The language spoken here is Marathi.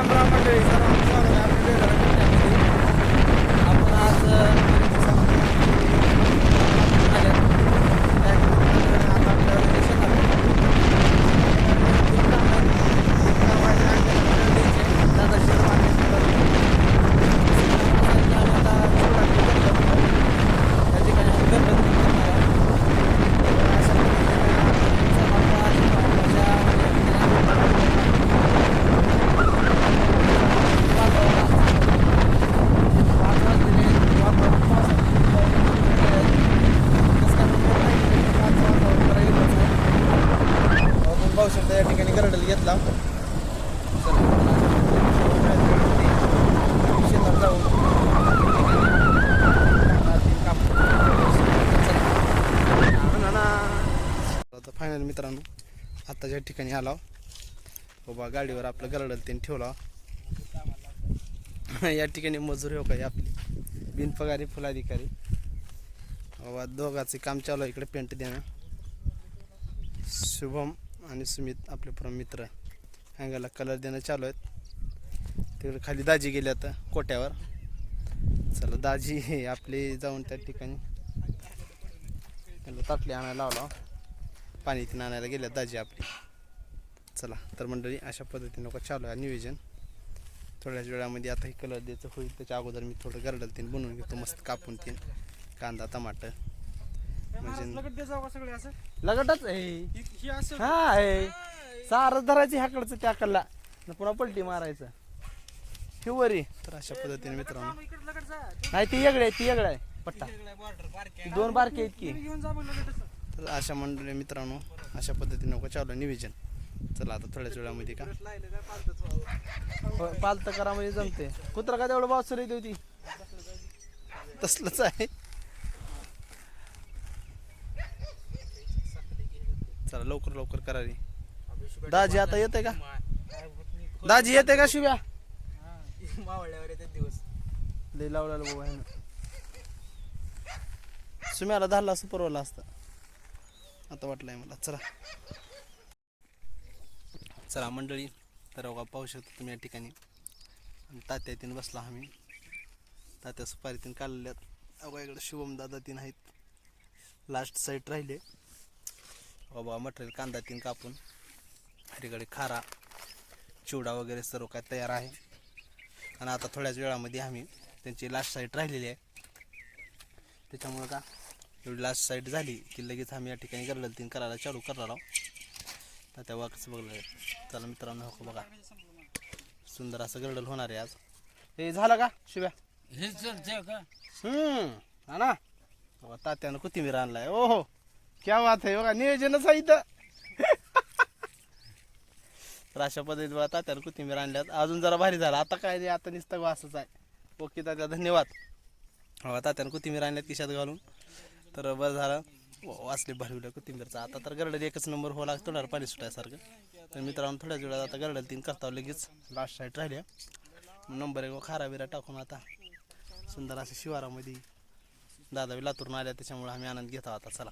राम राम मंडळी, सर्वांचं स्वागत आहे आपल्या वेगळ्या कंपनीमध्ये. आपण आज नवीन सामग्री आल्या. आता आपल्याला रेशन आलं. तीन काम आहेत. एक काम आहे आपल्याला द्यायचे दादा शेअर मार्केट आता त्या ठिकाणी पाहू शकता या ठिकाणी गरडल घेतला. शेतात जाऊन फायनल मित्रांनो आता ज्या ठिकाणी आला बाबा गाडीवर आपलं गरडल त्यांनी ठेवला. या ठिकाणी मजूर हो काय आपली बिनपगारी फुलाधिकारी बाबा दोघांचे काम चालू आहे. इकडे पेंट देणं शुभम आणि सुमित आपले परम मित्र अंगाला कलर देणं चालू आहेत. तिकडे खाली दाजी गेले आता कोट्यावर. चला दाजी आपले जाऊन त्या ठिकाणी त्यांना ताटली आणायला लावला. पाणी तिने आणायला गेल्या दाजी आपली. चला तर मंडळी अशा पद्धतीने लोक चालू आहे नियोजन. थोड्याच वेळामध्ये आता हे कलर द्यायचं होईल. त्याच्या अगोदर मी थोडं गरडल तीन बनवून घेतो मस्त कापून तीन कांदा टमाटर म्हणजे लगटच आहे. हा आहे सारच धरायची ह्याकडचं त्याकडला पुन्हा पलटी मारायचं शिवरी. तर अशा पद्धतीने मित्रांनो नाही ती वेगळी आहे ती वेगळं आहे पट्टा दोन बारके आहेत की. तर अशा मंडळी मित्रांनो अशा पद्धतीने नको चालू नियोजन. चला आता थोड्याच वेळामध्ये का पालत करा म्हणजे जमते. कुत्रा का तेवढं बावसर येते होती तसलंच आहे. चला लवकर लवकर करा रे. दाजी आता येते का दाजी येते का शिव्या दिवस लई लावला बाबा आहे ना. सुम्याला धरला असं परवला असतं आता वाटलंय मला. चला चला मंडळी तर बघा पाहू शकता तुम्ही या ठिकाणी तात्या तीन बसला आम्ही. तात्या सुपारी तीन काढल्यात. अगो इकडे शुभम दादा तीन आहेत. लास्ट साईड राहिले बाबा मटेरियल कांदा तीन कापून इकडे खारा चिवडा वगैरे सर्व काय तयार आहे. आणि आता थोड्याच वेळामध्ये आम्ही त्यांची लास्ट साईड राहिलेली आहे. त्याच्यामुळं का एवढी लास्ट साईड झाली की लगेच आम्ही या ठिकाणी गरडल तीन करायला चालू करणार आहोत. त्या वाकच बघलं. चला मित्रांनो हो बघा सुंदर असं गरडल होणार आहे आज. हे झालं का शिव्या हा ना बघा तात्यानं कोथिंबीर आणलाय. ओ हो क्या बात आहे बघा नियोजनच आहे इथं. तर अशा पद्धतीत बघा तात्यानं कोथिंबीर आणल्यात. अजून जरा भारी झाला आता काय रे आता नुसतं असंच आहे. ओके तात्या धन्यवाद. बघा तात्यानं कोथिंबीर आणल्यात खिशात घालून. तर बरं झालं वाचले भरवलं कोथिंबीरचा. आता तर गरडल एकच नंबर हो लागतो तोंडाला पाणी सुटायसारखं. तर मित्रांनो थोड्याच वेळात आता गरडल तीन करता लगेच लास्ट साईड राहिल्या. नंबर एक खारा बिरा टाकून आता सुंदर असं शिवारामध्ये दादा लातूरून आल्या त्याच्यामुळे आम्ही आनंद घेतो आता. चला